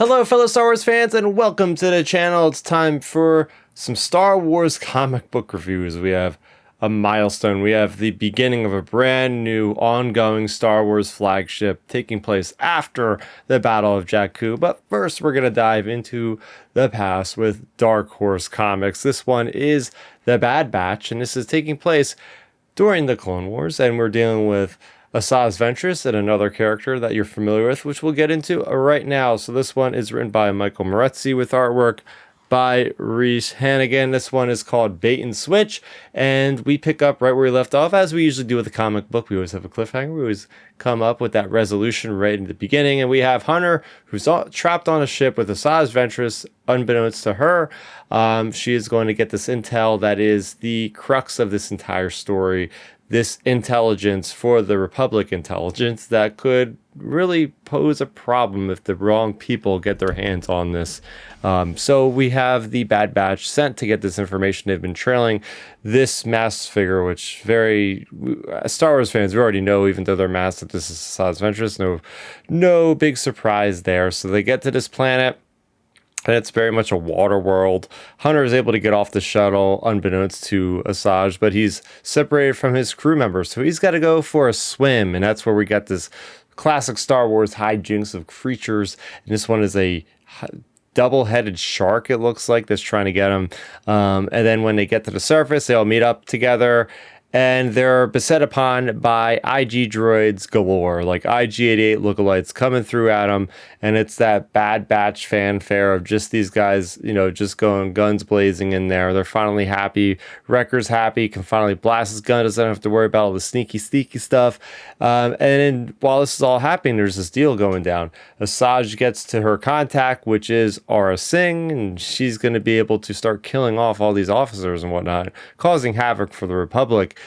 Hello, fellow Star Wars fans, and welcome to the channel. It's time for some Star Wars comic book reviews. We have a milestone. We have the beginning of a brand new ongoing Star Wars flagship taking place after the Battle of Jakku. But first, we're going to dive into the past with Dark Horse Comics. This one is The Bad Batch, and this is taking place during the Clone Wars, and we're dealing with Assajj Ventress and another character that you're familiar with, which we'll get into right now. So this one is written by Michael Moretzi with artwork by Reese Hannigan. This one is called Bait and Switch, and we pick up right where we left off, as we usually do with a comic book. We always have a cliffhanger. We always come up with that resolution right in the beginning, and we have Hunter, who's trapped on a ship with Assajj Ventress. Unbeknownst to her, she is going to get this intel that is the crux of this entire story. This intelligence for the Republic intelligence that could really pose a problem if the wrong people get their hands on this. So we have the Bad Batch sent to get this information. They've been trailing this masked figure, which very Star Wars fans, we already know, even though they're masked, that this is Assajj Ventress. No big surprise there. So they get to this planet, and it's very much a water world. Hunter is able to get off the shuttle, unbeknownst to Assajj, but he's separated from his crew members, so he's got to go for a swim, and that's where we got this classic Star Wars hijinks of creatures. And this one is a double-headed shark, it looks like, that's trying to get him. And then when they get to the surface, they all meet up together, and they're beset upon by IG droids galore, like IG-88 lookalikes coming through at them. And it's that Bad Batch fanfare of just these guys, just going guns blazing in there. They're finally happy. Wrecker's happy, can finally blast his gun, doesn't have to worry about all the sneaky stuff. And then while this is all happening, there's this deal going down. Assajj gets to her contact, which is Aurra Singh, and she's going to be able to start killing off all these officers and whatnot, causing havoc for the Republic.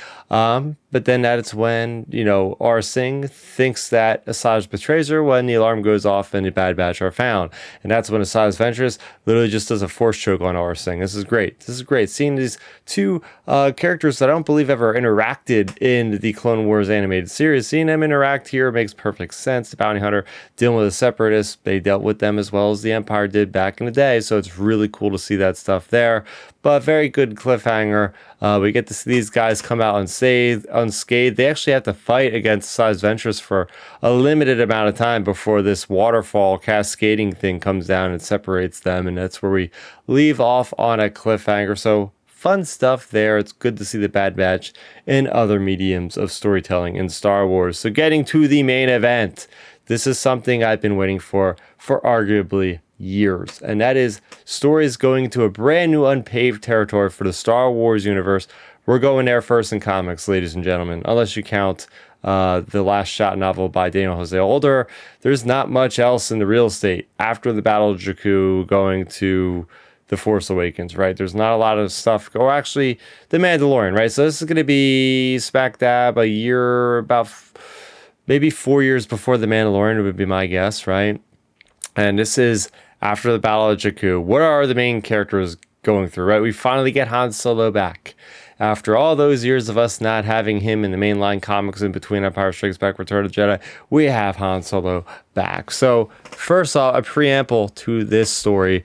But then that's when, Aurra Singh thinks that Assajj betrays her when the alarm goes off and the Bad Batch are found. And that's when Assajj Ventress literally just does a force choke on Aurra Singh. This is great. Seeing these two characters that I don't believe ever interacted in the Clone Wars animated series, seeing them interact here makes perfect sense. The bounty hunter dealing with the separatists, they dealt with them as well as the Empire did back in the day. So it's really cool to see that stuff there. But very good cliffhanger. We get to see these guys come out unscathed. They actually have to fight against Assajj Ventress for a limited amount of time before this waterfall cascading thing comes down and separates them. And that's where we leave off on a cliffhanger. So fun stuff there. It's good to see the Bad Batch in other mediums of storytelling in Star Wars. So getting to the main event. This is something I've been waiting for arguably years, and that is stories going to a brand new unpaved territory for the Star Wars universe. We're going there first in comics, ladies and gentlemen, unless you count the Last Shot novel by Daniel Jose Older. There's not much else in the real estate after the Battle of Jakku going to The Force Awakens, right? There's not a lot of stuff, or actually The Mandalorian, right? So this is going to be smack dab a year, about maybe 4 years before The Mandalorian would be my guess, right? And this is after the Battle of Jakku. What are the main characters going through, right? We finally get Han Solo back. After all those years of us not having him in the mainline comics in between Empire Strikes Back, Return of the Jedi, we have Han Solo back. So first off, a preamble to this story.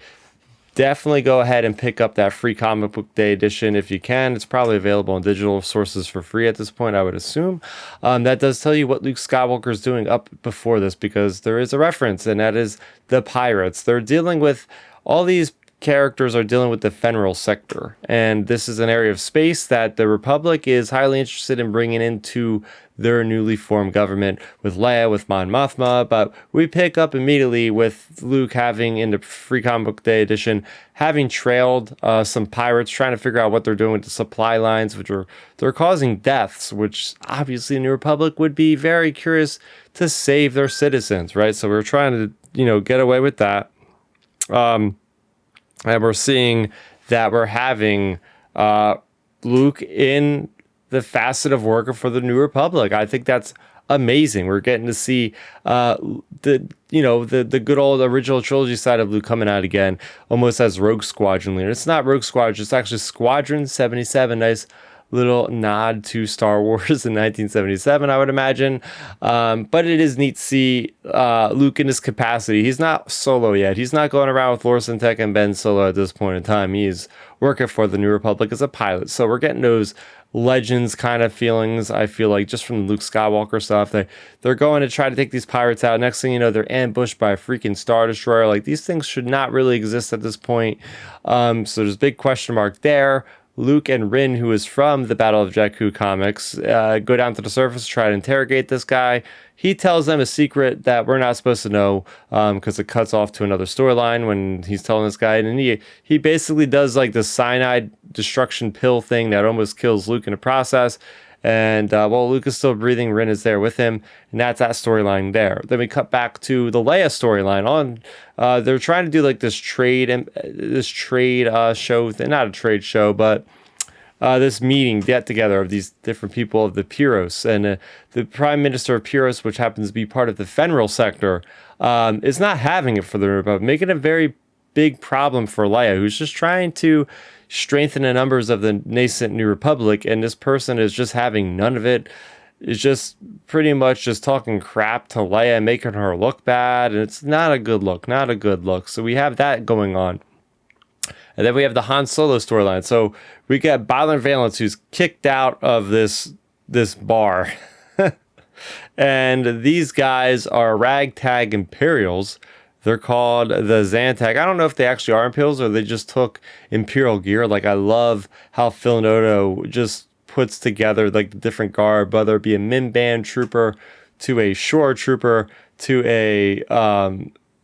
Definitely go ahead and pick up that free comic book day edition if you can. It's probably available on digital sources for free at this point, I would assume. That does tell you what Luke Skywalker is doing up before this, because there is a reference, and that is the pirates. They're dealing with, all these characters are dealing with the Fenral sector, and this is an area of space that the Republic is highly interested in bringing into their newly formed government with Leia, with Mon Mothma. But we pick up immediately with Luke having, in the free comic book day edition, having trailed some pirates, trying to figure out what they're doing with the supply lines, which they're causing deaths, which obviously the New Republic would be very curious to save their citizens, right? So we're trying to, get away with that. And we're seeing that we're having Luke in the facet of working for the New Republic. I think that's amazing. We're getting to see the good old original trilogy side of Luke coming out again, almost as Rogue Squadron leader. It's not Rogue Squadron, it's actually Squadron 77. Nice little nod to Star Wars in 1977, I would imagine. But it is neat to see Luke in his capacity. He's not solo yet. He's not going around with Lorson Tech and Ben Solo at this point in time. He's working for the New Republic as a pilot. So we're getting those Legends kind of feelings, I feel like, just from Luke Skywalker stuff. They're going to try to take these pirates out. Next thing you know, they're ambushed by a freaking Star Destroyer. Like, these things should not really exist at this point. So there's a big question mark there. Luke and Rin, who is from the Battle of Jakku comics, go down to the surface to try to interrogate this guy. He tells them a secret that we're not supposed to know, because it cuts off to another storyline when he's telling this guy. And he basically does like the cyanide destruction pill thing that almost kills Luke in the process. And while Luke is still breathing, Rin is there with him, and that's that storyline there. Then we cut back to the Leia storyline. They're trying to do like this trade show, not a trade show, but this meeting, get together of these different people of the Pyros, and the Prime Minister of Pyros, which happens to be part of the Fenral sector, is not having it for the Republic, making a very big problem for Leia, who's just trying to strengthen the numbers of the nascent New Republic, and this person is just having none of it. Is just pretty much just talking crap to Leia and making her look bad, and it's not a good look. So we have that going on. And then we have the Han Solo storyline. So we get Beilert Valance, who's kicked out of this bar. And these guys are ragtag Imperials. They're called the Zantag. I don't know if they actually are Imperials or they just took Imperial gear. Like, I love how Phil Noto just puts together like the different garb, whether it be a Minband trooper to a Shore trooper to a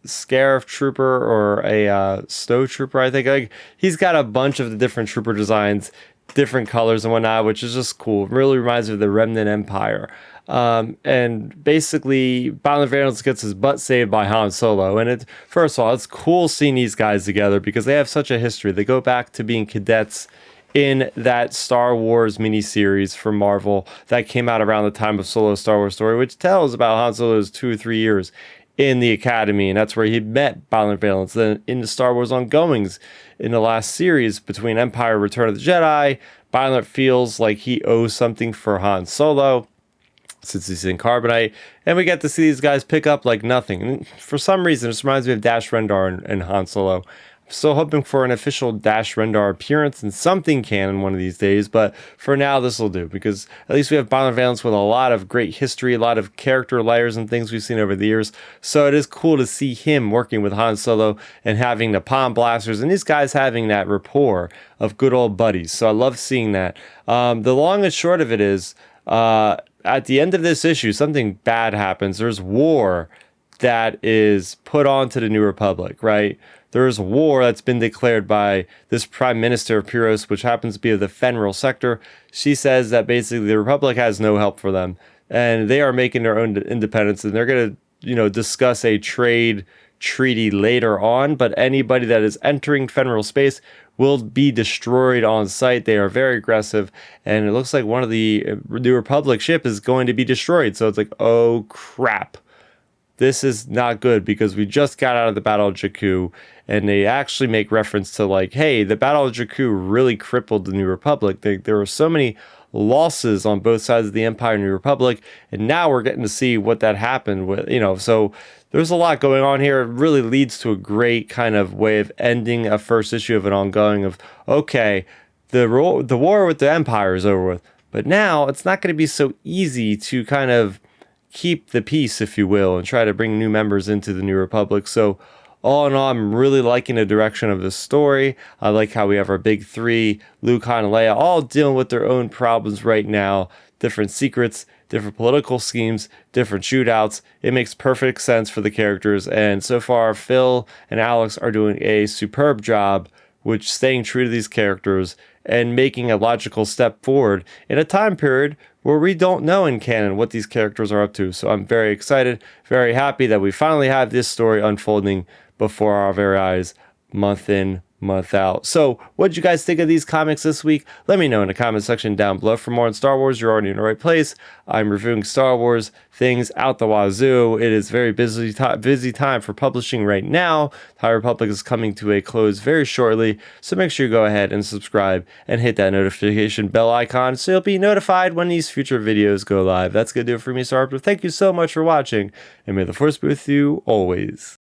Scarif trooper or a Stowe trooper. I think like he's got a bunch of the different trooper designs, different colors and whatnot, which is just cool. It really reminds me of the Remnant Empire. And basically, Beilert Valance gets his butt saved by Han Solo. And first of all, it's cool seeing these guys together because they have such a history. They go back to being cadets in that Star Wars miniseries from Marvel that came out around the time of Solo's Star Wars story, which tells about Han Solo's 2 or 3 years in the academy, and that's where he met Beilert Valance. Then in the Star Wars ongoings in the last series between Empire and Return of the Jedi, Beilert feels like he owes something for Han Solo since he's in Carbonite, and we get to see these guys pick up like nothing. And for some reason, this reminds me of Dash Rendar and Han Solo. I'm still hoping for an official Dash Rendar appearance in something canon one of these days, but for now, this will do, because at least we have Beilert Valance with a lot of great history, a lot of character layers and things we've seen over the years, so it is cool to see him working with Han Solo and having the palm blasters, and these guys having that rapport of good old buddies, so I love seeing that. The long and short of it is, at the end of this issue, something bad happens. There's war that is put onto the New Republic, right? There's war that's been declared by this Prime Minister of Pyros, which happens to be of the Fenral sector. She says that basically the Republic has no help for them, and they are making their own independence, and they're going to, discuss a trade treaty later on, but anybody that is entering Fenral space will be destroyed on sight. They are very aggressive, and it looks like one of the New Republic ship is going to be destroyed. So it's like, oh crap. This is not good because we just got out of the Battle of Jakku, and they actually make reference to like, hey, the Battle of Jakku really crippled the New Republic. There were so many losses on both sides of the Empire and New Republic, and now we're getting to see what that happened with, so there's a lot going on here. It really leads to a great kind of way of ending a first issue of an ongoing of, okay, the war with the Empire is over with, but now it's not going to be so easy to kind of keep the peace, if you will, and try to bring new members into the New Republic. So all in all, I'm really liking the direction of this story. I like how we have our big three, Luke, Han, and Leia, all dealing with their own problems right now, different secrets, different political schemes, different shootouts. It makes perfect sense for the characters, and so far, Phil and Alex are doing a superb job with staying true to these characters and making a logical step forward in a time period where we don't know in canon what these characters are up to. So I'm very excited, very happy that we finally have this story unfolding before our very eyes, month in, month out. So what did you guys think of these comics this week? Let me know in the comment section down below. For more on Star Wars, you're already in the right place. I'm reviewing Star Wars things out the wazoo. It is very busy time for publishing right now. High Republic is coming to a close very shortly, so make sure you go ahead and subscribe and hit that notification bell icon so you'll be notified when these future videos go live. That's gonna do it for me, Starrapter. Thank you so much for watching, and may the Force be with you always.